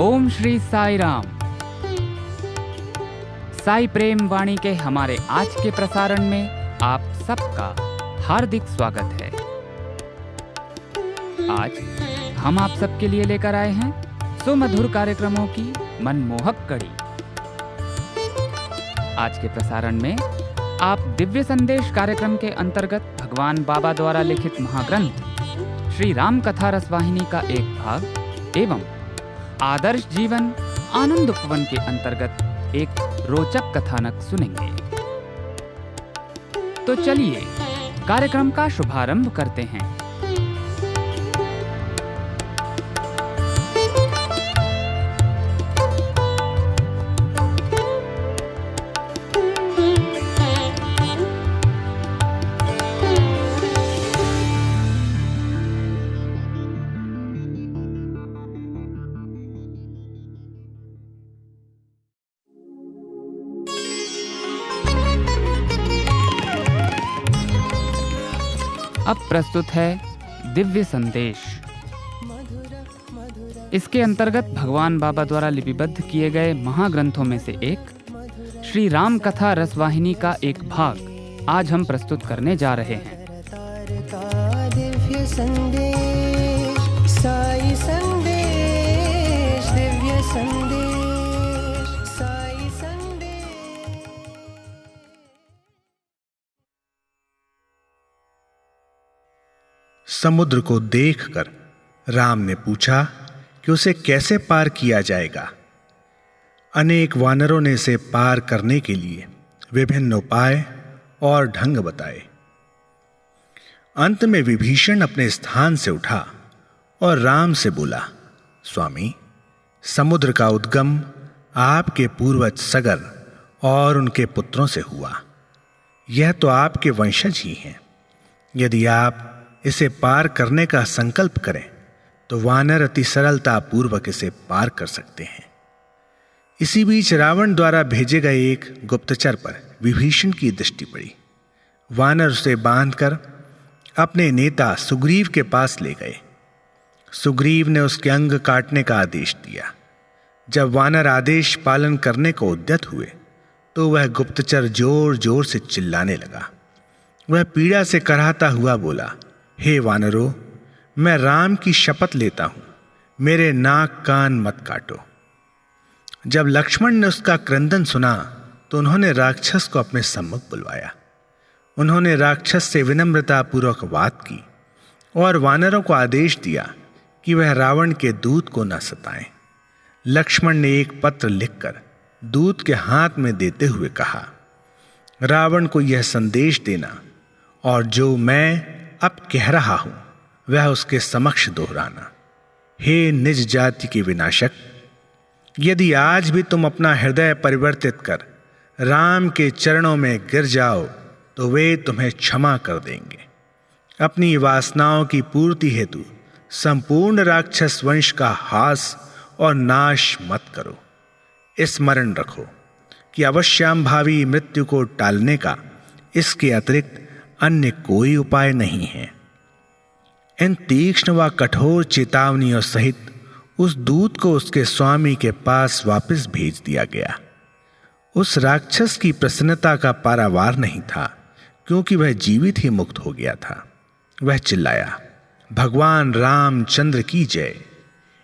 ओम श्री साई राम। साई प्रेम वाणी के हमारे आज के प्रसारण में आप सबका हार्दिक स्वागत है। आज हम आप सबके लिए लेकर आए हैं सुमधुर कार्यक्रमों की मनमोहक कड़ी। आज के प्रसारण में आप दिव्य संदेश कार्यक्रम के अंतर्गत भगवान बाबा द्वारा लिखित महाग्रंथ श्री राम कथा रसवाहिनी का एक भाग एवं आदर्श जीवन आनंद उपवन के अंतर्गत एक रोचक कथानक सुनेंगे। तो चलिए कार्यक्रम का शुभारंभ करते हैं। अब प्रस्तुत है दिव्य संदेश। इसके अंतर्गत भगवान बाबा द्वारा लिपिबद्ध किए गए महाग्रंथों में से एक श्री राम कथा रसवाहिनी का एक भाग आज हम प्रस्तुत करने जा रहे हैं। दिव्य संदेश, साई संदेश, दिव्य संदेश, साई संदेश। समुद्र को देखकर राम ने पूछा कि उसे कैसे पार किया जाएगा। अनेक वानरों ने इसे पार करने के लिए विभिन्न उपाय और ढंग बताए। अंत में विभीषण अपने स्थान से उठा और राम से बोला, स्वामी, समुद्र का उद्गम आपके पूर्वज सगर और उनके पुत्रों से हुआ। यह तो आपके वंशज ही हैं। यदि आप इसे पार करने का संकल्प करें तो वानर अति सरलता पूर्वक इसे पार कर सकते हैं। इसी बीच रावण द्वारा भेजे गए एक गुप्तचर पर विभीषण की दृष्टि पड़ी। वानर उसे बांधकर अपने नेता सुग्रीव के पास ले गए। सुग्रीव ने उसके अंग काटने का आदेश दिया। जब वानर आदेश पालन करने को उद्यत हुए तो वह गुप्तचर जोर जोर से चिल्लाने लगा। वह पीड़ा से कराहता हुआ बोला, हे वानरों, मैं राम की शपथ लेता हूं, मेरे नाक कान मत काटो। जब लक्ष्मण ने उसका क्रंदन सुना तो उन्होंने राक्षस को अपने सम्मुख बुलवाया। उन्होंने राक्षस से विनम्रता पूर्वक बात की और वानरों को आदेश दिया कि वह रावण के दूत को न सताएं। लक्ष्मण ने एक पत्र लिखकर दूत के हाथ में देते हुए कहा, रावण को यह संदेश देना और जो मैं अब कह रहा हूं वह उसके समक्ष दोहराना। हे निज जाति के विनाशक, यदि आज भी तुम अपना हृदय परिवर्तित कर राम के चरणों में गिर जाओ तो वे तुम्हें क्षमा कर देंगे। अपनी वासनाओं की पूर्ति हेतु संपूर्ण राक्षस वंश का हास और नाश मत करो। स्मरण रखो कि अवश्यंभावी मृत्यु को टालने का इसके अतिरिक्त अन्य कोई उपाय नहीं है। इन तीक्ष्ण व कठोर चेतावनियों सहित उस दूत को उसके स्वामी के पास वापस भेज दिया गया। उस राक्षस की प्रसन्नता का पारावार नहीं था, क्योंकि वह जीवित ही मुक्त हो गया था। वह चिल्लाया, भगवान रामचंद्र की जय।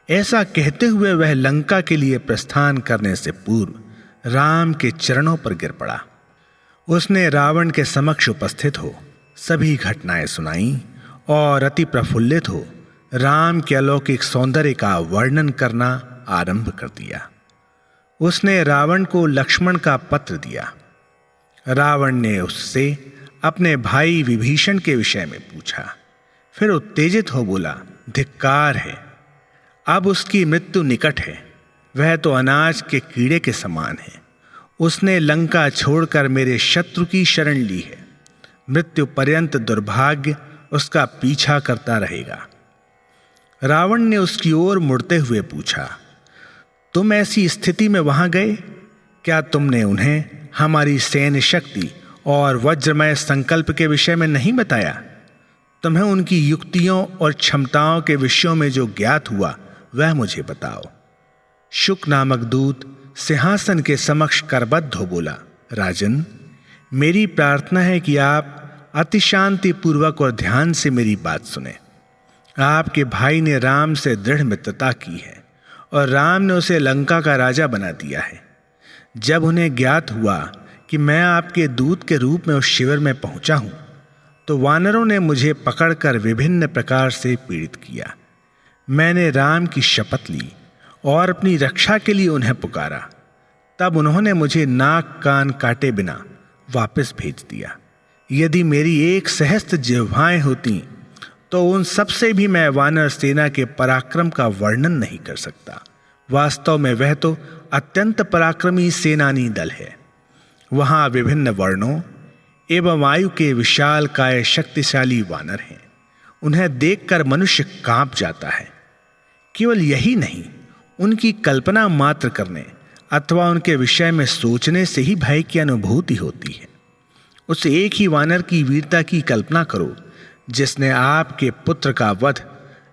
ऐसा कहते हुए वह लंका के लिए प्रस्थान करने से पूर्व राम के चरणों पर गिर पड़ा। उसने रावण के समक्ष उपस्थित हो सभी घटनाएं सुनाई और अति प्रफुल्लित हो राम के अलौकिक सौंदर्य का वर्णन करना आरंभ कर दिया। उसने रावण को लक्ष्मण का पत्र दिया। रावण ने उससे अपने भाई विभीषण के विषय में पूछा। फिर उत्तेजित हो बोला, धिक्कार है, अब उसकी मृत्यु निकट है। वह तो अनाज के कीड़े के समान है। उसने लंका छोड़कर मेरे शत्रु की शरण ली है। मृत्यु पर्यंत दुर्भाग्य उसका पीछा करता रहेगा। रावण ने उसकी ओर मुड़ते हुए पूछा, तुम ऐसी स्थिति में वहां गए? क्या तुमने उन्हें हमारी सैन्य शक्ति और वज्रमय संकल्प के विषय में नहीं बताया? तुम्हें उनकी युक्तियों और क्षमताओं के विषयों में जो ज्ञात हुआ वह मुझे बताओ। शुक नामक दूत सिंहासन के समक्ष करबद्ध हो बोला, राजन, मेरी प्रार्थना है कि आप अति शांति पूर्वक और ध्यान से मेरी बात सुने। आपके भाई ने राम से दृढ़ मित्रता की है और राम ने उसे लंका का राजा बना दिया है। जब उन्हें ज्ञात हुआ कि मैं आपके दूत के रूप में उस शिविर में पहुंचा हूं, तो वानरों ने मुझे पकड़कर विभिन्न प्रकार से पीड़ित किया। मैंने राम की शपथ ली और अपनी रक्षा के लिए उन्हें पुकारा। तब उन्होंने मुझे नाक कान काटे बिना वापस भेज दिया। यदि मेरी एक सहस्त्र जिह्वाएं होती तो उन सबसे भी मैं वानर सेना के पराक्रम का वर्णन नहीं कर सकता। वास्तव में वह तो अत्यंत पराक्रमी सेनानी दल है। वहां विभिन्न वर्णों एवं आयु के विशाल काय शक्तिशाली वानर हैं। उन्हें देखकर मनुष्य कांप जाता है। केवल यही नहीं, उनकी कल्पना मात्र करने अथवा उनके विषय में सोचने से ही भय की अनुभूति होती है। उस एक ही वानर की वीरता की कल्पना करो जिसने आपके पुत्र का वध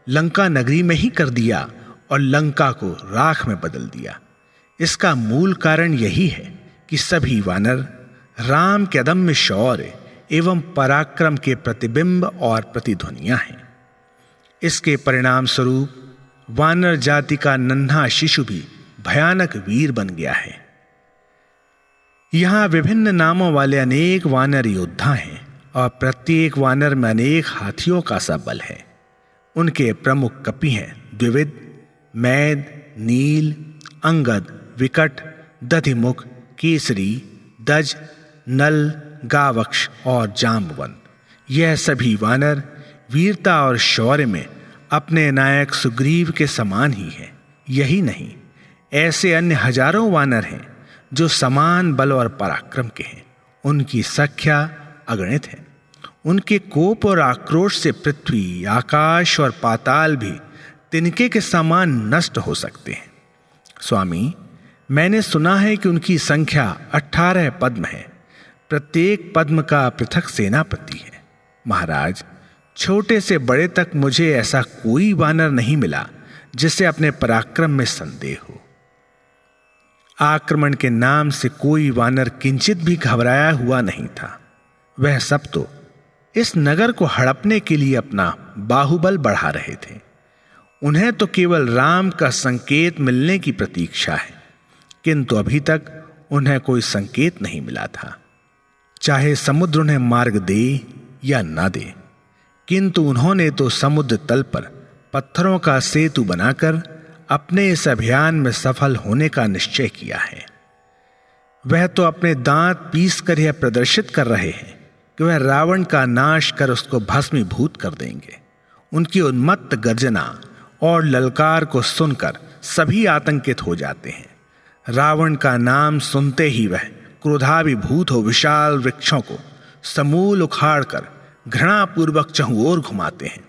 लंका नगरी में ही कर दिया और लंका को राख में बदल दिया। इसका मूल कारण यही है कि सभी वानर राम के अदम्य शौर्य एवं पराक्रम के प्रतिबिंब और प्रतिध्वनियां हैं। इसके परिणाम स्वरूप वानर जाति का नन्हा शिशु भी भयानक वीर बन गया है। यहां विभिन्न नामों वाले अनेक वानर योद्धा हैं और प्रत्येक वानर में अनेक हाथियों का सा बल है। उनके प्रमुख कपि हैं द्विविद, मैद, नील, अंगद, विकट, दधिमुख, केसरी, दज, नल, गावक्ष और जाम्बवंत। यह सभी वानर वीरता और शौर्य में अपने नायक सुग्रीव के समान ही हैं। यही नहीं, ऐसे अन्य हजारों वानर हैं जो समान बल और पराक्रम के हैं। उनकी संख्या अगणित है। उनके कोप और आक्रोश से पृथ्वी, आकाश और पाताल भी तिनके के समान नष्ट हो सकते हैं। स्वामी, मैंने सुना है कि उनकी संख्या 18 पद्म है। प्रत्येक पद्म का पृथक सेनापति है। महाराज, छोटे से बड़े तक मुझे ऐसा कोई वानर नहीं मिला जिसे अपने पराक्रम में संदेह हो। आक्रमण के नाम से कोई वानर किंचित भी घबराया हुआ नहीं था। वह सब तो इस नगर को हड़पने के लिए अपना बाहुबल बढ़ा रहे थे। उन्हें तो केवल राम का संकेत मिलने की प्रतीक्षा है, किंतु अभी तक उन्हें कोई संकेत नहीं मिला था। चाहे समुद्र उन्हें मार्ग दे या ना दे, किंतु उन्होंने तो समुद्र तल पर पत्थरों का सेतु बनाकर अपने इस अभियान में सफल होने का निश्चय किया है। वह तो अपने दांत पीस कर यह प्रदर्शित कर रहे हैं कि वह रावण का नाश कर उसको भस्मीभूत कर देंगे। उनकी उन्मत्त गर्जना और ललकार को सुनकर सभी आतंकित हो जाते हैं। रावण का नाम सुनते ही वह क्रोधाभिभूत हो विशाल वृक्षों को समूल उखाड़कर घृणापूर्वक चहुओर घुमाते हैं।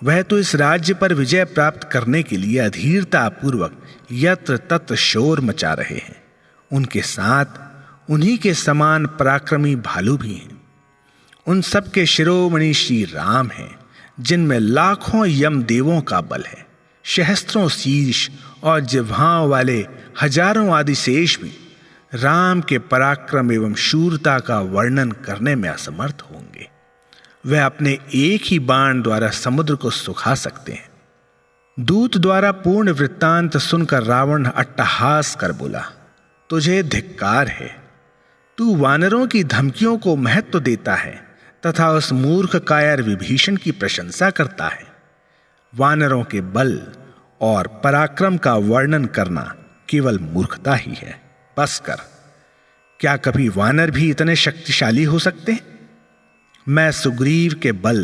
वह तो इस राज्य पर विजय प्राप्त करने के लिए अधीरता पूर्वक यत्र तत्र शोर मचा रहे हैं। उनके साथ उन्हीं के समान पराक्रमी भालू भी हैं। उन सब के शिरोमणि श्री राम हैं, जिनमें लाखों यम देवों का बल है। सहस्त्रों शीर्ष और जिह्वाओं वाले हजारों आदिशेष भी राम के पराक्रम एवं शूरता का वर्णन करने में असमर्थ होंगे। वह अपने एक ही बाण द्वारा समुद्र को सुखा सकते हैं। दूत द्वारा पूर्ण वृत्तांत सुनकर रावण अट्टहास कर बोला, तुझे धिक्कार है। तू वानरों की धमकियों को महत्व देता है तथा उस मूर्ख कायर विभीषण की प्रशंसा करता है। वानरों के बल और पराक्रम का वर्णन करना केवल मूर्खता ही है। बस कर। क्या कभी वानर भी इतने शक्तिशाली हो सकते हैं? मैं सुग्रीव के बल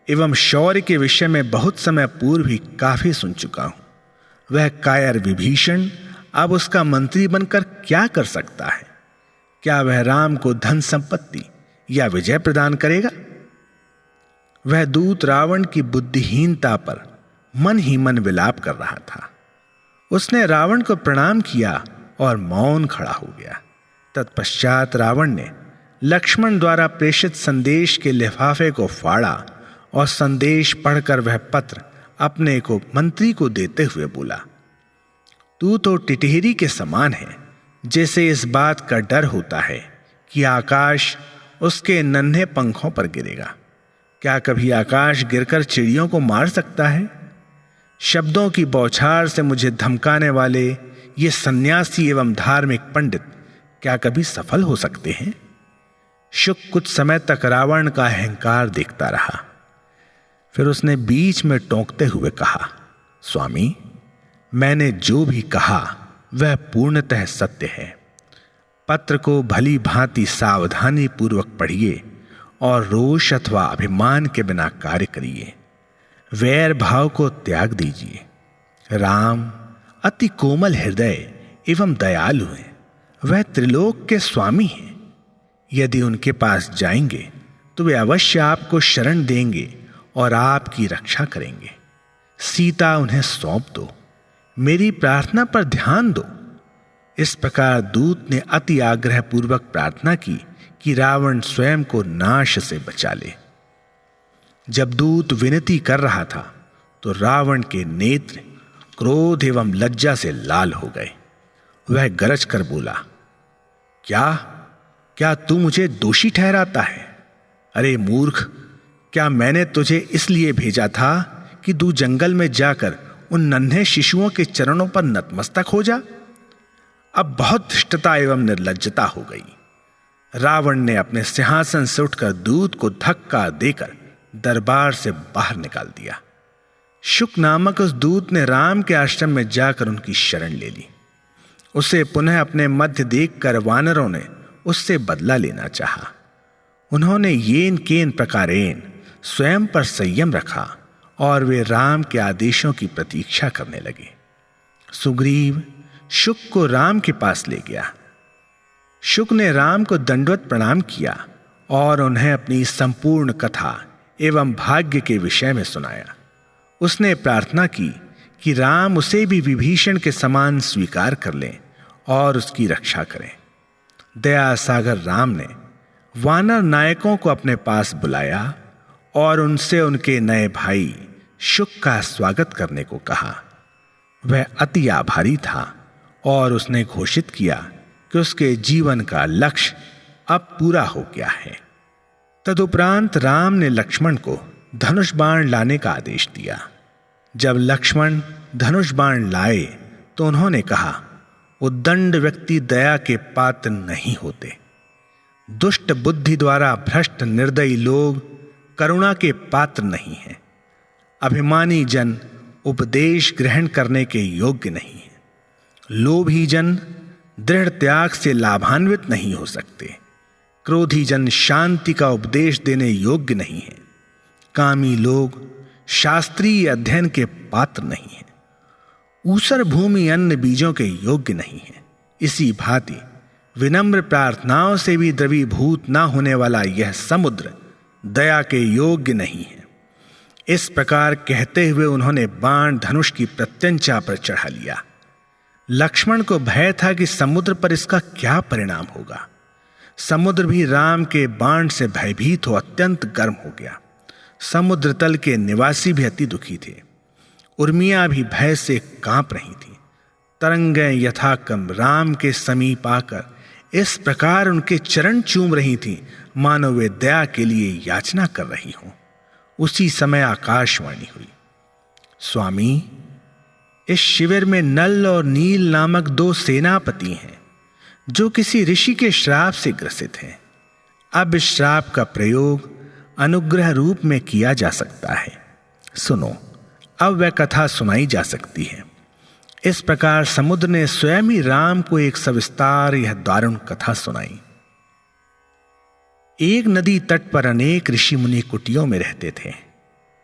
एवं शौर्य के विषय में बहुत समय पूर्व ही काफी सुन चुका हूं। वह कायर विभीषण अब उसका मंत्री बनकर क्या कर सकता है? क्या वह राम को धन संपत्ति या विजय प्रदान करेगा? वह दूत रावण की बुद्धिहीनता पर मन ही मन विलाप कर रहा था। उसने रावण को प्रणाम किया और मौन खड़ा हो गया। तत्पश्चात रावण ने लक्ष्मण द्वारा प्रेषित संदेश के लिफाफे को फाड़ा और संदेश पढ़कर वह पत्र अपने को मंत्री को देते हुए बोला, तू तो टिटहरी के समान है, जैसे इस बात का डर होता है कि आकाश उसके नन्हे पंखों पर गिरेगा। क्या कभी आकाश गिरकर चिड़ियों को मार सकता है? शब्दों की बौछार से मुझे धमकाने वाले ये सन्यासी एवं धार्मिक पंडित क्या कभी सफल हो सकते हैं? शुक कुछ समय तक रावण का अहंकार देखता रहा। फिर उसने बीच में टोंकते हुए कहा, स्वामी, मैंने जो भी कहा वह पूर्णतः सत्य है। पत्र को भली भांति सावधानी पूर्वक पढ़िए और रोष अथवा अभिमान के बिना कार्य करिए। वैर भाव को त्याग दीजिए। राम अति कोमल हृदय एवं दयालु हैं। वह त्रिलोक के स्वामी हैं। यदि उनके पास जाएंगे तो वे अवश्य आपको शरण देंगे और आपकी रक्षा करेंगे। सीता उन्हें सौंप दो। मेरी प्रार्थना पर ध्यान दो। इस प्रकार दूत ने अति आग्रह पूर्वक प्रार्थना की कि रावण स्वयं को नाश से बचा ले। जब दूत विनती कर रहा था तो रावण के नेत्र क्रोध एवं लज्जा से लाल हो गए। वह गरज कर बोला, क्या तू मुझे दोषी ठहराता है? अरे मूर्ख, क्या मैंने तुझे इसलिए भेजा था कि तू जंगल में जाकर उन नन्हे शिशुओं के चरणों पर नतमस्तक हो जा? अब बहुत धृष्टता एवं निर्लज्जता हो गई। रावण ने अपने सिंहासन से उठकर दूत को धक्का देकर दरबार से बाहर निकाल दिया। शुक नामक उस दूत ने राम के आश्रम में जाकर उनकी शरण ले ली। उसे पुनः अपने मध्य देखकर वानरों ने उससे बदला लेना चाहा। उन्होंने येन केन प्रकारेण स्वयं पर संयम रखा और वे राम के आदेशों की प्रतीक्षा करने लगे। सुग्रीव शुक को राम के पास ले गया। शुक ने राम को दंडवत प्रणाम किया और उन्हें अपनी संपूर्ण कथा एवं भाग्य के विषय में सुनाया। उसने प्रार्थना की कि राम उसे भी विभीषण के समान स्वीकार कर लें और उसकी रक्षा करें। दया सागर राम ने वानर नायकों को अपने पास बुलाया और उनसे उनके नए भाई शुक का स्वागत करने को कहा। वह अति आभारी था और उसने घोषित किया कि उसके जीवन का लक्ष्य अब पूरा हो गया है। तदुपरांत राम ने लक्ष्मण को धनुष बाण लाने का आदेश दिया। जब लक्ष्मण धनुष बाण लाए तो उन्होंने कहा, उद्दंड व्यक्ति दया के पात्र नहीं होते। दुष्ट बुद्धि द्वारा भ्रष्ट निर्दयी लोग करुणा के पात्र नहीं हैं। अभिमानी जन उपदेश ग्रहण करने के योग्य नहीं है। लोभी जन दृढ़ त्याग से लाभान्वित नहीं हो सकते। क्रोधी जन शांति का उपदेश देने योग्य नहीं है। कामी लोग शास्त्रीय अध्ययन के पात्र नहीं हैं। ऊसर भूमि अन्न बीजों के योग्य नहीं है। इसी भांति विनम्र प्रार्थनाओं से भी द्रवीभूत ना होने वाला यह समुद्र दया के योग्य नहीं है। इस प्रकार कहते हुए उन्होंने बाण धनुष की प्रत्यंचा पर चढ़ा लिया। लक्ष्मण को भय था कि समुद्र पर इसका क्या परिणाम होगा। समुद्र भी राम के बाण से भयभीत हो अत्यंत गर्म हो गया। समुद्र तल के निवासी भी अति दुखी थे। उर्मियां भी भय से कांप रही थी। तरंगें यथाक्रम राम के समीप आकर इस प्रकार उनके चरण चूम रही थीं, मानो वे दया के लिए याचना कर रही हों। उसी समय आकाशवाणी हुई, स्वामी, इस शिविर में नल और नील नामक दो सेनापति हैं जो किसी ऋषि के श्राप से ग्रसित हैं। अब इस श्राप का प्रयोग अनुग्रह रूप में किया जा सकता है। सुनो, अब वह कथा सुनाई जा सकती है। इस प्रकार समुद्र ने स्वयं ही राम को एक सविस्तार यह दारुण कथा सुनाई। एक नदी तट पर अनेक ऋषि मुनि कुटियों में रहते थे।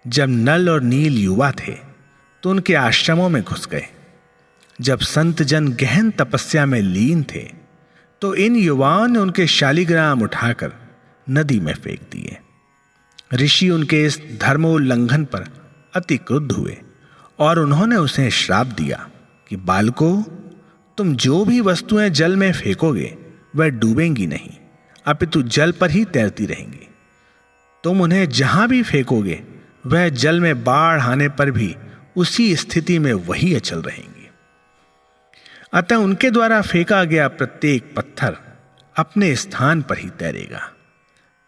जब नल और नील युवा थे तो उनके आश्रमों में घुस गए। जब संत जन गहन तपस्या में लीन थे तो इन युवाओं ने उनके शालिग्राम उठाकर नदी में फेंक दिए। ऋषि उनके इस धर्मोल्लंघन पर अति क्रुद्ध हुए और उन्होंने उसे श्राप दिया कि बालकों, तुम जो भी वस्तुएं जल में फेंकोगे वह डूबेंगी नहीं, अपितु जल पर ही तैरती रहेंगी। तुम उन्हें जहां भी फेंकोगे वह जल में बाढ़ आने पर भी उसी स्थिति में वही अचल रहेंगी। अतः उनके द्वारा फेंका गया प्रत्येक पत्थर अपने स्थान पर ही तैरेगा।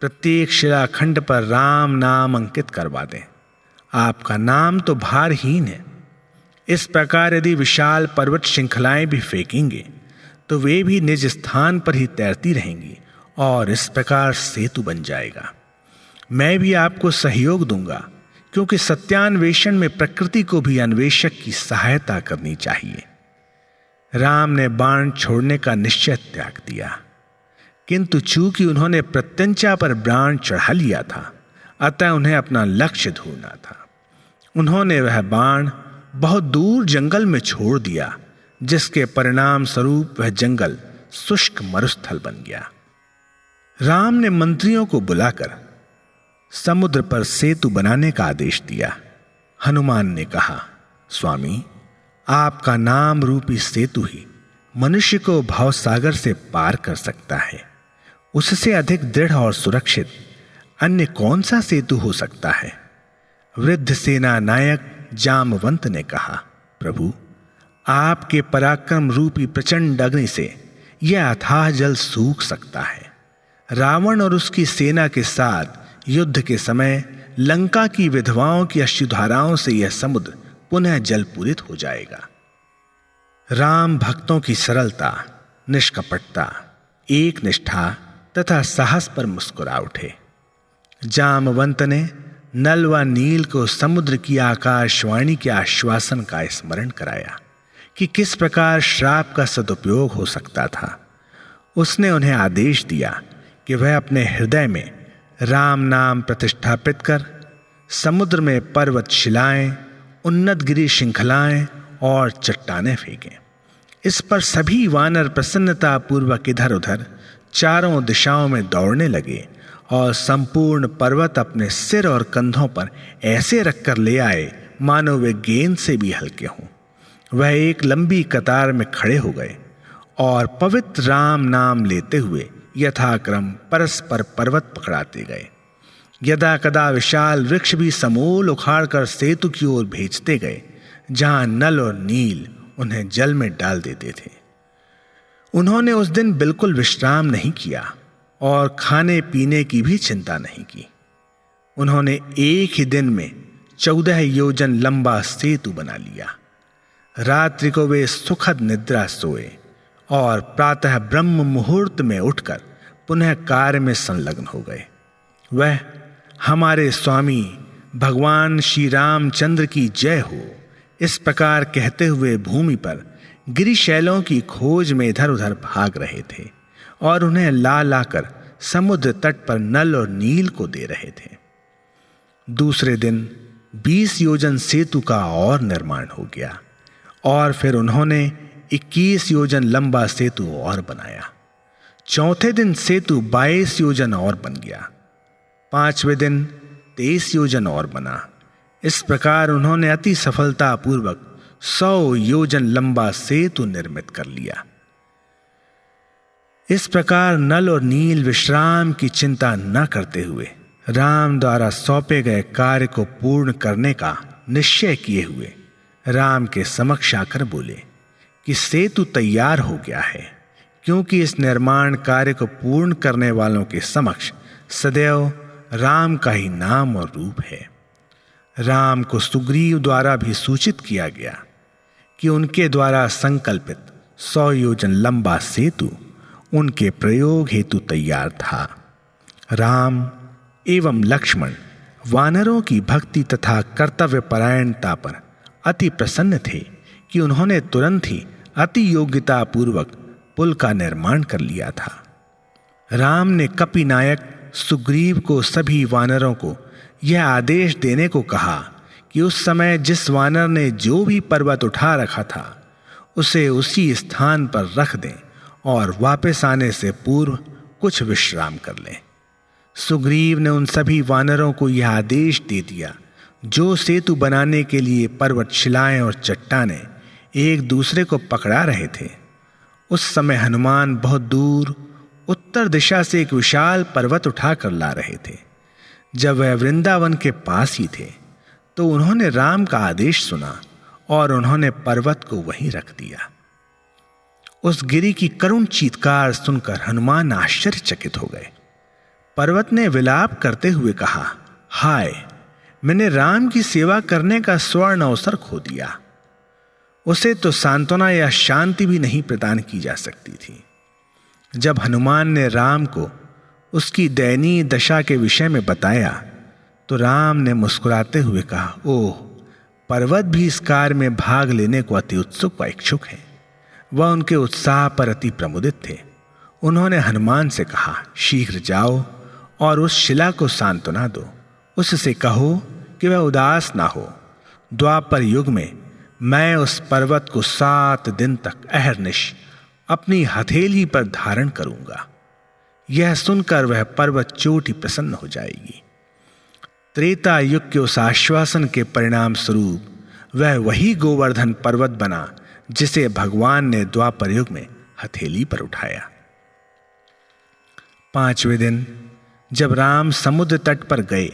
प्रत्येक शिलाखंड पर राम नाम अंकित करवा दें। आपका नाम तो भारहीन है। इस प्रकार यदि विशाल पर्वत श्रृंखलाएं भी फेंकेंगे तो वे भी निज स्थान पर ही तैरती रहेंगी और इस प्रकार सेतु बन जाएगा। मैं भी आपको सहयोग दूंगा, क्योंकि सत्यान्वेषण में प्रकृति को भी अन्वेषक की सहायता करनी चाहिए। राम ने बाण छोड़ने का निश्चय त्याग दिया, किंतु चूंकि उन्होंने प्रत्यंचा पर बाण चढ़ा लिया था, अतः उन्हें अपना लक्ष्य ढूंढना था। उन्होंने वह बाण बहुत दूर जंगल में छोड़ दिया, जिसके परिणाम स्वरूप वह जंगल शुष्क मरुस्थल बन गया। राम ने मंत्रियों को बुलाकर समुद्र पर सेतु बनाने का आदेश दिया। हनुमान ने कहा, स्वामी, आपका नाम रूपी सेतु ही मनुष्य को भवसागर से पार कर सकता है। उससे अधिक दृढ़ और सुरक्षित अन्य कौन सा सेतु हो सकता है? वृद्ध सेना नायक जामवंत ने कहा, प्रभु, आपके पराक्रम रूपी प्रचंड अग्नि से यह अथाह जल सूख सकता है। रावण और उसकी सेना के साथ युद्ध के समय लंका की विधवाओं की अश्रुधाराओं से यह समुद्र पुनः जलपूरित हो जाएगा। राम भक्तों की सरलता, निष्कपटता, एक निष्ठा तथा साहस पर मुस्कुरा उठे। जामवंत ने नल व नील को समुद्र की आकाशवाणी के आश्वासन का स्मरण कराया कि किस प्रकार श्राप का सदुपयोग हो सकता था। उसने उन्हें आदेश दिया कि वह अपने हृदय में राम नाम प्रतिष्ठापित कर समुद्र में पर्वत शिलाएं, उन्नत गिरी श्रृंखलाएं और चट्टानें फेंकें। इस पर सभी वानर प्रसन्नता पूर्वक इधर उधर चारों दिशाओं में दौड़ने लगे और संपूर्ण पर्वत अपने सिर और कंधों पर ऐसे रखकर ले आए मानो वे गेंद से भी हल्के हों। वह एक लंबी कतार में खड़े हो गए और पवित्र राम नाम लेते हुए यथाक्रम परस्पर पर्वत पकड़ाते गए। यदा कदा विशाल वृक्ष भी समूल उखाड़कर सेतु की ओर भेजते गए, जहां नल और नील उन्हें जल में डाल देते थे। उन्होंने उस दिन बिल्कुल विश्राम नहीं किया और खाने पीने की भी चिंता नहीं की। उन्होंने एक ही दिन में 14 योजन लंबा सेतु बना लिया। रात्रि को वे सुखद निद्रा सोए और प्रातः ब्रह्म मुहूर्त में उठकर पुनः कार्य में संलग्न हो गए। वह हमारे स्वामी भगवान श्री रामचंद्र की जय हो, इस प्रकार कहते हुए भूमि पर गिरिशैलों की खोज में इधर उधर भाग रहे थे और उन्हें ला लाकर समुद्र तट पर नल और नील को दे रहे थे। दूसरे दिन 20 योजन सेतु का और निर्माण हो गया और फिर उन्होंने 21 योजन लंबा सेतु और बनाया। चौथे दिन सेतु 22 योजन और बन गया। 5वें दिन 23 योजन और बना। इस प्रकार उन्होंने अति सफलता पूर्वक 100 योजन लंबा सेतु निर्मित कर लिया। इस प्रकार नल और नील विश्राम की चिंता न करते हुए राम द्वारा सौंपे गए कार्य को पूर्ण करने का निश्चय किए हुए राम के समक्ष आकर बोले कि सेतु तैयार हो गया है, क्योंकि इस निर्माण कार्य को पूर्ण करने वालों के समक्ष सदैव राम का ही नाम और रूप है। राम को सुग्रीव द्वारा भी सूचित किया गया कि उनके द्वारा संकल्पित 100 योजन लंबा सेतु उनके प्रयोग हेतु तैयार था। राम एवं लक्ष्मण वानरों की भक्ति तथा कर्तव्य परायणता पर अति प्रसन्न थे कि उन्होंने तुरंत ही अति योग्यता पूर्वक पुल का निर्माण कर लिया था। राम ने कपि नायक सुग्रीव को सभी वानरों को यह आदेश देने को कहा कि उस समय जिस वानर ने जो भी पर्वत उठा रखा था उसे उसी स्थान पर रख दें और वापस आने से पूर्व कुछ विश्राम कर लें। सुग्रीव ने उन सभी वानरों को यह आदेश दे दिया जो सेतु बनाने के लिए पर्वत शिलाएं और चट्टानें एक दूसरे को पकड़ा रहे थे। उस समय हनुमान बहुत दूर उत्तर दिशा से एक विशाल पर्वत उठाकर ला रहे थे। जब वह वृंदावन के पास ही थे तो उन्होंने राम का आदेश सुना और उन्होंने पर्वत को वहीं रख दिया। उस गिरी की करुण चीत्कार सुनकर हनुमान आश्चर्यचकित हो गए। पर्वत ने विलाप करते हुए कहा, हाय, मैंने राम की सेवा करने का स्वर्ण अवसर खो दिया। उसे तो सांत्वना या शांति भी नहीं प्रदान की जा सकती थी। जब हनुमान ने राम को उसकी दयनीय दशा के विषय में बताया तो राम ने मुस्कुराते हुए कहा, ओह, पर्वत भी इस कार्य में भाग लेने को अति उत्सुक व इच्छुक है। वह उनके उत्साह पर अति प्रमुदित थे। उन्होंने हनुमान से कहा, शीघ्र जाओ और उस शिला को सांत्वना दो। उससे कहो कि वह उदास ना हो। द्वापर युग में मैं उस पर्वत को 7 दिन तक अहर्निश अपनी हथेली पर धारण करूंगा। यह सुनकर वह पर्वत चोटी प्रसन्न हो जाएगी। त्रेता युग के उस आश्वासन के परिणाम स्वरूप वह वही गोवर्धन पर्वत बना जिसे भगवान ने द्वापर युग में हथेली पर उठाया। 5वें दिन जब राम समुद्र तट पर गए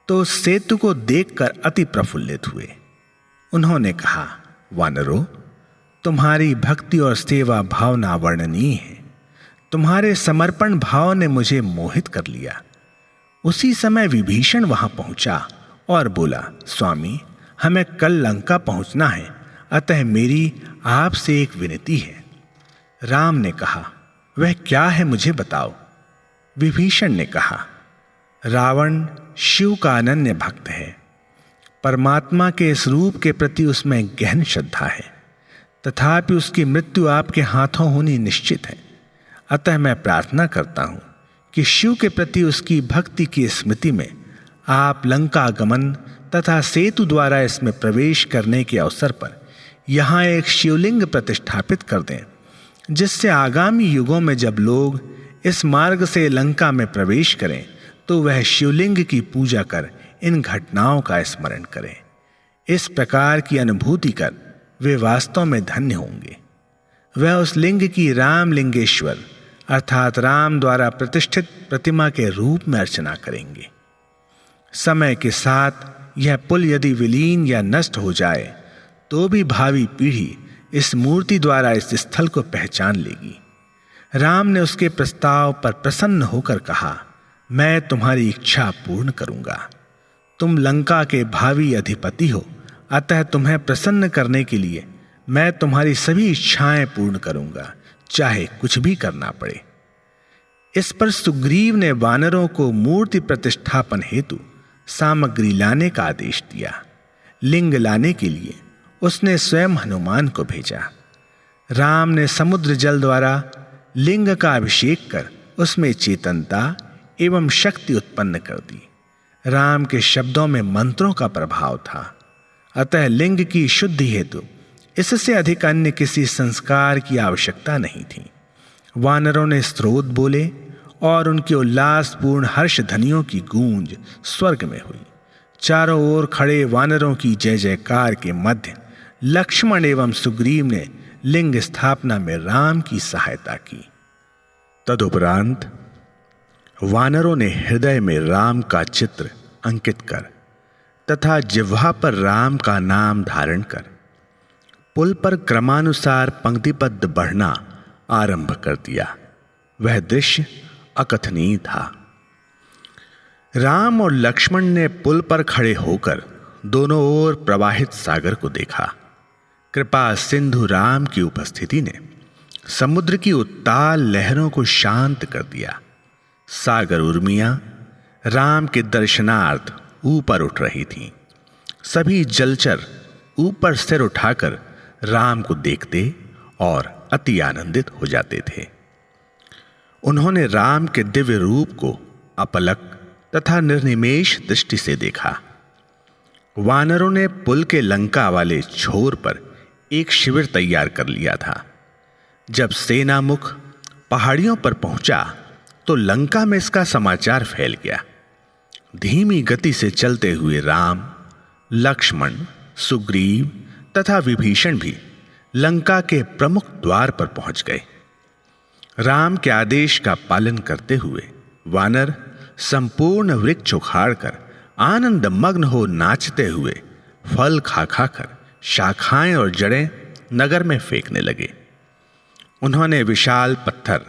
तो उस सेतु को देखकर अति प्रफुल्लित हुए। उन्होंने कहा, वानरों, तुम्हारी भक्ति और सेवा भावना वर्णनीय है। तुम्हारे समर्पण भाव ने मुझे मोहित कर लिया। उसी समय विभीषण वहां पहुंचा और बोला, स्वामी, हमें कल लंका पहुंचना है, अतः मेरी आपसे एक विनती है। राम ने कहा, वह क्या है, मुझे बताओ। विभीषण ने कहा, रावण शिव का अनन्य भक्त है। परमात्मा के इस रूप के प्रति उसमें गहन श्रद्धा है, तथापि उसकी मृत्यु आपके हाथों होनी निश्चित है। अतः मैं प्रार्थना करता हूं कि शिव के प्रति उसकी भक्ति की स्मृति में आप लंका गमन तथा सेतु द्वारा इसमें प्रवेश करने के अवसर पर यहां एक शिवलिंग प्रतिष्ठापित कर दें, जिससे आगामी युगों में जब लोग इस मार्ग से लंका में प्रवेश करें तो वह शिवलिंग की पूजा कर इन घटनाओं का स्मरण करें। इस प्रकार की अनुभूति कर वे वास्तव में धन्य होंगे। वह उस लिंग की रामलिंगेश्वर अर्थात राम द्वारा प्रतिष्ठित प्रतिमा के रूप में अर्चना करेंगे। समय के साथ यह पुल यदि विलीन या नष्ट हो जाए तो भी भावी पीढ़ी इस मूर्ति द्वारा इस स्थल को पहचान लेगी। राम ने उसके प्रस्ताव पर प्रसन्न होकर कहा, मैं तुम्हारी इच्छा पूर्ण करूंगा। तुम लंका के भावी अधिपति हो, अतः तुम्हें प्रसन्न करने के लिए मैं तुम्हारी सभी इच्छाएं पूर्ण करूंगा, चाहे कुछ भी करना पड़े। इस पर सुग्रीव ने वानरों को मूर्ति प्रतिष्ठापन हेतु सामग्री लाने का आदेश दिया। लिंग लाने के लिए उसने स्वयं हनुमान को भेजा। राम ने समुद्र जल द्वारा लिंग का अभिषेक कर उसमें चेतनता एवं शक्ति उत्पन्न कर दी। राम के शब्दों में मंत्रों का प्रभाव था, अतः लिंग की शुद्धि हेतु इससे अधिक अन्य किसी संस्कार की आवश्यकता नहीं थी। वानरों ने स्रोत बोले और उनके उल्लासपूर्ण हर्ष ध्वनियों की गूंज स्वर्ग में हुई। चारों ओर खड़े वानरों की जय जयकार के मध्य लक्ष्मण एवं सुग्रीव ने लिंग स्थापना में राम की सहायता की। तदुपरांत वानरों ने हृदय में राम का चित्र अंकित कर तथा जिह्वा पर राम का नाम धारण कर पुल पर क्रमानुसार पंक्तिबद्ध बढ़ना आरंभ कर दिया। वह दृश्य अकथनीय था। राम और लक्ष्मण ने पुल पर खड़े होकर दोनों ओर प्रवाहित सागर को देखा। कृपा सिंधु राम की उपस्थिति ने समुद्र की उत्ताल लहरों को शांत कर दिया। सागर उर्मियां राम के दर्शनार्थ ऊपर उठ रही थीं। सभी जलचर ऊपर सिर उठाकर राम को देखते और अति आनंदित हो जाते थे। उन्होंने राम के दिव्य रूप को अपलक तथा निर्निमेष दृष्टि से देखा। वानरों ने पुल के लंका वाले छोर पर एक शिविर तैयार कर लिया था। जब सेनामुख पहाड़ियों पर पहुंचा तो लंका में इसका समाचार फैल गया। धीमी गति से चलते हुए राम, लक्ष्मण, सुग्रीव तथा विभीषण भी लंका के प्रमुख द्वार पर पहुंच गए। राम के आदेश का पालन करते हुए वानर संपूर्ण वृक्ष उखाड़कर आनंद मग्न हो नाचते हुए फल खा खाकर शाखाएं और जड़ें नगर में फेंकने लगे। उन्होंने विशाल पत्थर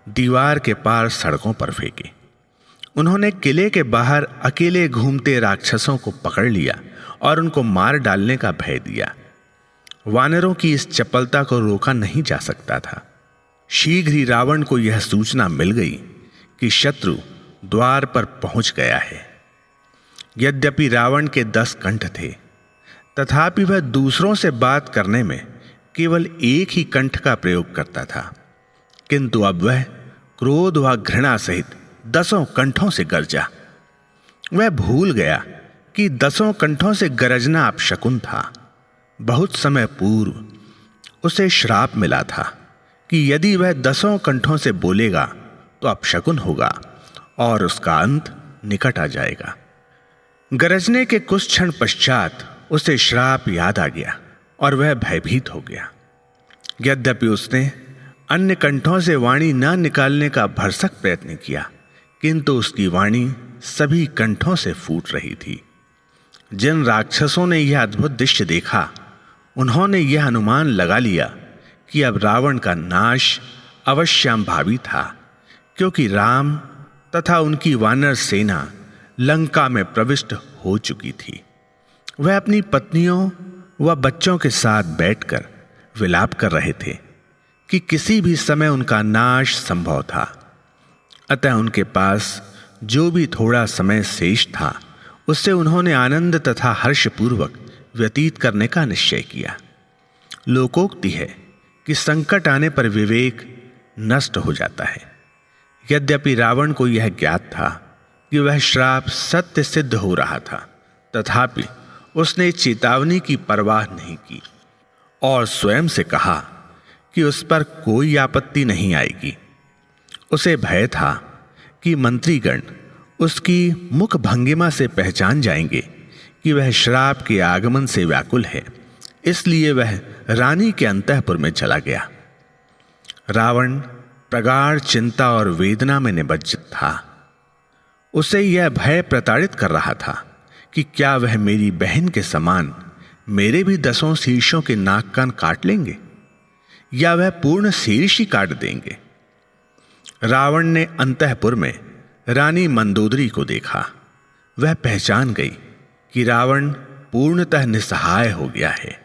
दीवार के पार सड़कों पर फेंके। उन्होंने किले के बाहर अकेले घूमते राक्षसों को पकड़ लिया और उनको मार डालने का भय दिया। वानरों की इस चपलता को रोका नहीं जा सकता था। शीघ्र ही रावण को यह सूचना मिल गई कि शत्रु द्वार पर पहुंच गया है। यद्यपि रावण के 10 कंठ थे, तथापि वह दूसरों से बात करने में केवल एक ही कंठ का प्रयोग करता था, किंतु अब वह क्रोध व घृणा सहित 10 कंठों से गरजा। वह भूल गया कि 10 कंठों से गरजना अपशकुन था। बहुत समय पूर्व उसे श्राप मिला था कि यदि वह 10 कंठों से बोलेगा तो अपशकुन होगा और उसका अंत निकट आ जाएगा। गरजने के कुछ क्षण पश्चात उसे श्राप याद आ गया और वह भयभीत हो गया। यद्यपि उसने अन्य कंठों से वाणी न निकालने का भरसक प्रयत्न किया, किंतु उसकी वाणी सभी कंठों से फूट रही थी। जिन राक्षसों ने यह अद्भुत दृश्य देखा, उन्होंने यह अनुमान लगा लिया कि अब रावण का नाश अवश्यंभावी था, क्योंकि राम तथा उनकी वानर सेना लंका में प्रविष्ट हो चुकी थी। वह अपनी पत्नियों व बच्चों के साथ बैठकर विलाप कर रहे थे कि किसी भी समय उनका नाश संभव था। अतः उनके पास जो भी थोड़ा समय शेष था, उससे उन्होंने आनंद तथा हर्षपूर्वक व्यतीत करने का निश्चय किया। लोकोक्ति है कि संकट आने पर विवेक नष्ट हो जाता है। यद्यपि रावण को यह ज्ञात था कि वह श्राप सत्य सिद्ध हो रहा था, तथापि उसने चेतावनी की परवाह नहीं की और स्वयं से कहा कि उस पर कोई आपत्ति नहीं आएगी। उसे भय था कि मंत्रीगण उसकी मुख भंगिमा से पहचान जाएंगे कि वह श्राप के आगमन से व्याकुल है, इसलिए वह रानी के अंतःपुर में चला गया। रावण प्रगाढ़ चिंता और वेदना में निमज्जित था। उसे यह भय प्रताड़ित कर रहा था कि क्या वह मेरी बहन के समान मेरे भी 10 शीर्षों के नाक कान काट लेंगे, या वह पूर्ण शीर्ष ही काट देंगे। रावण ने अंतःपुर में रानी मंदोदरी को देखा। वह पहचान गई कि रावण पूर्णतः निस्सहाय हो गया है।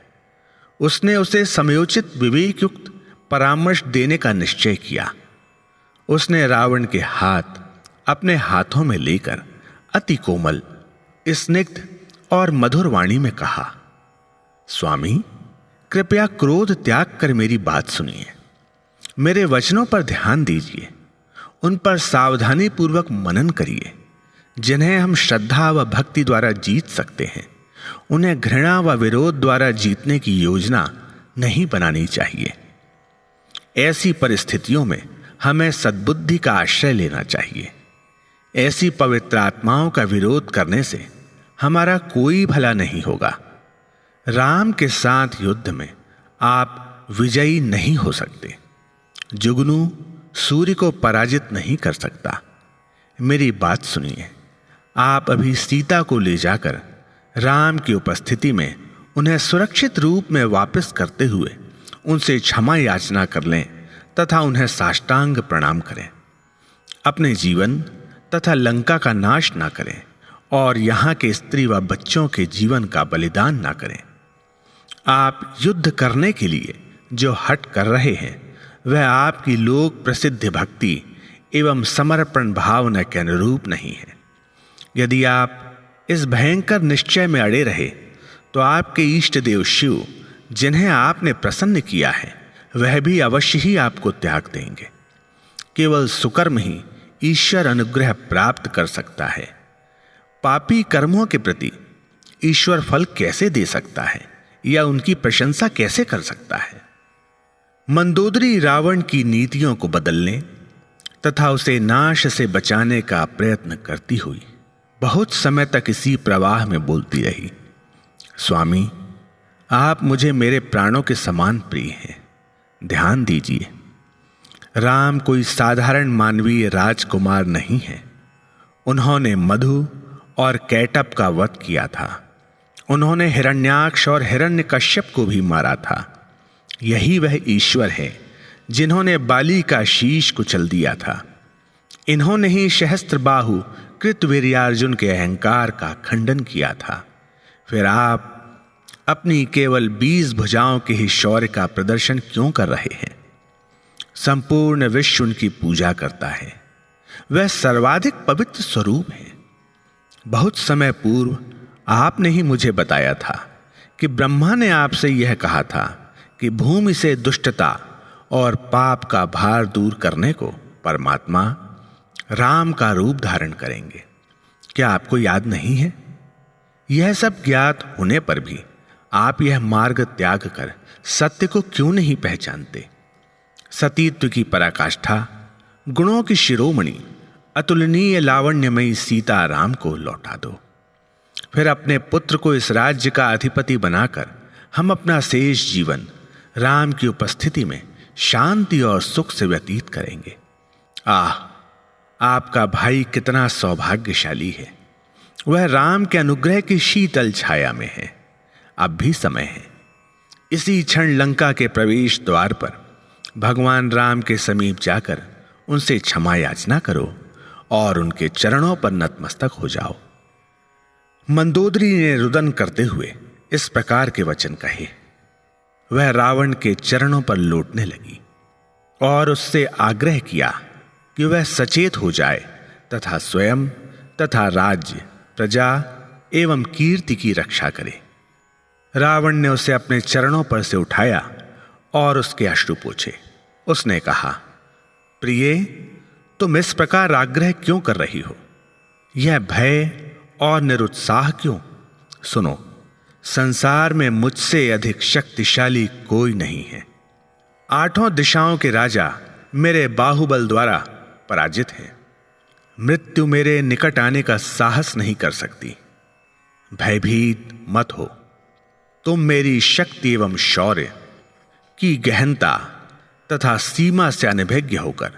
उसने उसे समयोचित विवेकयुक्त परामर्श देने का निश्चय किया। उसने रावण के हाथ अपने हाथों में लेकर अति कोमल, स्निग्ध और मधुर वाणी में कहा, स्वामी, कृपया क्रोध त्याग कर मेरी बात सुनिए। मेरे वचनों पर ध्यान दीजिए, उन पर सावधानी पूर्वक मनन करिए। जिन्हें हम श्रद्धा व भक्ति द्वारा जीत सकते हैं, उन्हें घृणा व विरोध द्वारा जीतने की योजना नहीं बनानी चाहिए। ऐसी परिस्थितियों में हमें सद्बुद्धि का आश्रय लेना चाहिए। ऐसी पवित्र आत्माओं का विरोध करने से हमारा कोई भला नहीं होगा। राम के साथ युद्ध में आप विजयी नहीं हो सकते। जुगनू सूर्य को पराजित नहीं कर सकता। मेरी बात सुनिए। आप अभी सीता को ले जाकर राम की उपस्थिति में उन्हें सुरक्षित रूप में वापस करते हुए उनसे क्षमा याचना कर लें तथा उन्हें साष्टांग प्रणाम करें। अपने जीवन तथा लंका का नाश ना करें और यहाँ के स्त्री व बच्चों के जीवन का बलिदान ना करें। आप युद्ध करने के लिए जो हठ कर रहे हैं, वह आपकी लोक प्रसिद्ध भक्ति एवं समर्पण भावना के अनुरूप नहीं है। यदि आप इस भयंकर निश्चय में अड़े रहे, तो आपके इष्ट देव शिव, जिन्हें आपने प्रसन्न किया है, वह भी अवश्य ही आपको त्याग देंगे। केवल सुकर्म ही ईश्वर अनुग्रह प्राप्त कर सकता है। पापी कर्मों के प्रति ईश्वर फल कैसे दे सकता है या उनकी प्रशंसा कैसे कर सकता है? मंदोदरी रावण की नीतियों को बदलने तथा उसे नाश से बचाने का प्रयत्न करती हुई बहुत समय तक इसी प्रवाह में बोलती रही, स्वामी, आप मुझे मेरे प्राणों के समान प्रिय हैं। ध्यान दीजिए, राम कोई साधारण मानवीय राजकुमार नहीं है। उन्होंने मधु और कैटप का वध किया था। उन्होंने हिरण्याक्ष और हिरण्यकश्यप को भी मारा था। यही वह ईश्वर है जिन्होंने बाली का शीश कुचल दिया था। इन्होंने ही सहस्त्र बाहु कृतवीर्यार्जुन के अहंकार का खंडन किया था। फिर आप अपनी केवल 20 भुजाओं के ही शौर्य का प्रदर्शन क्यों कर रहे हैं? संपूर्ण विश्व उनकी पूजा करता है। वह सर्वाधिक पवित्र स्वरूप है। बहुत समय पूर्व आपने ही मुझे बताया था कि ब्रह्मा ने आपसे यह कहा था कि भूमि से दुष्टता और पाप का भार दूर करने को परमात्मा राम का रूप धारण करेंगे। क्या आपको याद नहीं है? यह सब ज्ञात होने पर भी आप यह मार्ग त्याग कर सत्य को क्यों नहीं पहचानते? सतीत्व की पराकाष्ठा, गुणों की शिरोमणि, अतुलनीय लावण्यमयी सीता राम को लौटा दो। फिर अपने पुत्र को इस राज्य का अधिपति बनाकर हम अपना शेष जीवन राम की उपस्थिति में शांति और सुख से व्यतीत करेंगे। आपका भाई कितना सौभाग्यशाली है। वह राम के अनुग्रह की शीतल छाया में है। अब भी समय है। इसी क्षण लंका के प्रवेश द्वार पर भगवान राम के समीप जाकर उनसे क्षमा याचना करो और उनके चरणों पर नतमस्तक हो जाओ। मंदोदरी ने रुदन करते हुए इस प्रकार के वचन कहे। वह रावण के चरणों पर लौटने लगी और उससे आग्रह किया कि वह सचेत हो जाए तथा स्वयं तथा राज्य, प्रजा एवं कीर्ति की रक्षा करे। रावण ने उसे अपने चरणों पर से उठाया और उसके अश्रु पोंछे। उसने कहा, प्रिय, तुम इस प्रकार आग्रह क्यों कर रही हो? यह भय और निरुत्साह क्यों? सुनो, संसार में मुझसे अधिक शक्तिशाली कोई नहीं है। 8 दिशाओं के राजा मेरे बाहुबल द्वारा पराजित हैं। मृत्यु मेरे निकट आने का साहस नहीं कर सकती। भयभीत मत हो। तुम मेरी शक्ति एवं शौर्य की गहनता तथा सीमा से अनभिज्ञ होकर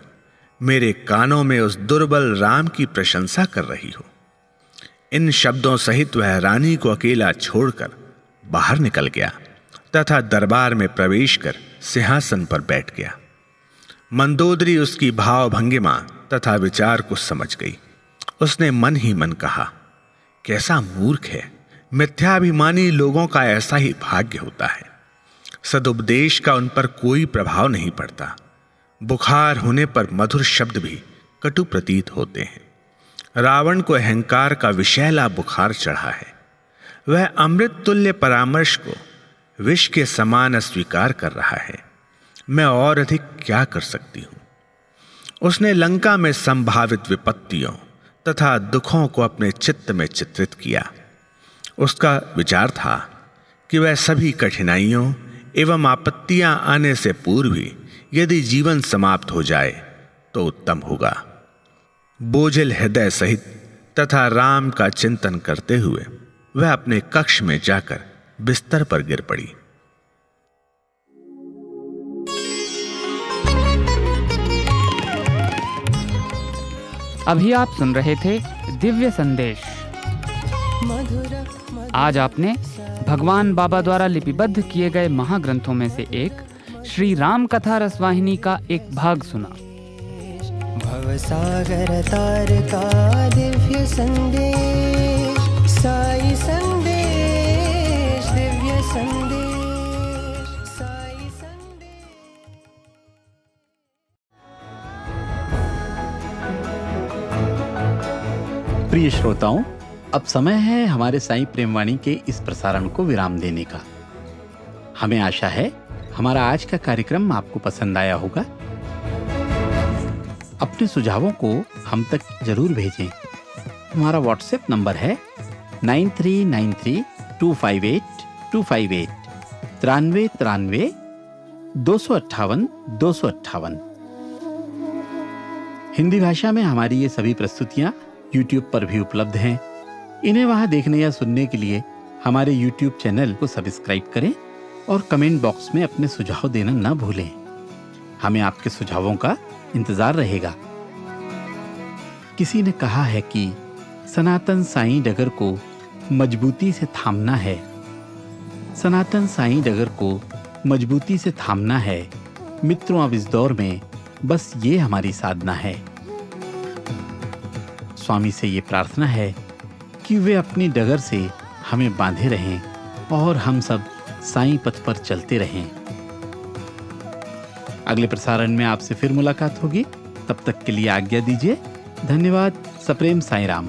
मेरे कानों में उस दुर्बल राम की प्रशंसा कर रही हो। इन शब्दों सहित वह रानी को अकेला छोड़कर बाहर निकल गया तथा दरबार में प्रवेश कर सिंहासन पर बैठ गया। मंदोदरी उसकी भाव भंगिमा तथा विचार को समझ गई। उसने मन ही मन कहा, कैसा मूर्ख है। मिथ्याभिमानी लोगों का ऐसा ही भाग्य होता है। सदुपदेश का उन पर कोई प्रभाव नहीं पड़ता। बुखार होने पर मधुर शब्द भी कटु प्रतीत होते हैं। रावण को अहंकार का विषैला बुखार चढ़ा है। वह अमृत तुल्य परामर्श को विष के समान अस्वीकार कर रहा है। मैं और अधिक क्या कर सकती हूं? उसने लंका में संभावित विपत्तियों तथा दुखों को अपने चित्त में चित्रित किया। उसका विचार था कि वह सभी कठिनाइयों एवं आपत्तियां आने से पूर्व ही यदि जीवन समाप्त हो जाए तो उत्तम होगा। बोझिल हृदय सहित तथा राम का चिंतन करते हुए वह अपने कक्ष में जाकर बिस्तर पर गिर पड़ी। अभी आप सुन रहे थे दिव्य संदेश। आज आपने भगवान बाबा द्वारा लिपिबद्ध किए गए महाग्रंथों में से एक श्री राम कथा रसवाहिनी का एक भाग सुना। भवसागर तार का दिव्य संदेश, साई संदेश, दिव्य संदेश, साई संदेश। प्रिय श्रोताओं, अब समय है हमारे साईं प्रेमवाणी के इस प्रसारण को विराम देने का। हमें आशा है हमारा आज का कार्यक्रम आपको पसंद आया होगा। अपने सुझावों को हम तक जरूर भेजें। हमारा व्हाट्सएप नंबर है 9393258258 93 258 258। हिंदी भाषा में हमारी ये सभी प्रस्तुतियां YouTube पर भी उपलब्ध हैं। इन्हें वहां देखने या सुनने के लिए हमारे YouTube चैनल को सब्सक्राइब करें और कमेंट बॉक्स में अपने सुझाव देना न भूलें। हमें आपके सुझावों का इंतजार रहेगा। किसी ने कहा है कि सनातन साईं डगर को मजबूती से थामना है। सनातन साईं डगर को मजबूती से थामना है, मित्रों, अब इस दौर में बस ये हमारी साधना है। स्वामी से ये प्रार्थना है कि वे अपनी डगर से हमें बांधे रहें और हम सब साईं पथ पर चलते रहें। अगले प्रसारण में आपसे फिर मुलाकात होगी। तब तक के लिए आज्ञा दीजिए। धन्यवाद। सप्रेम साईं राम।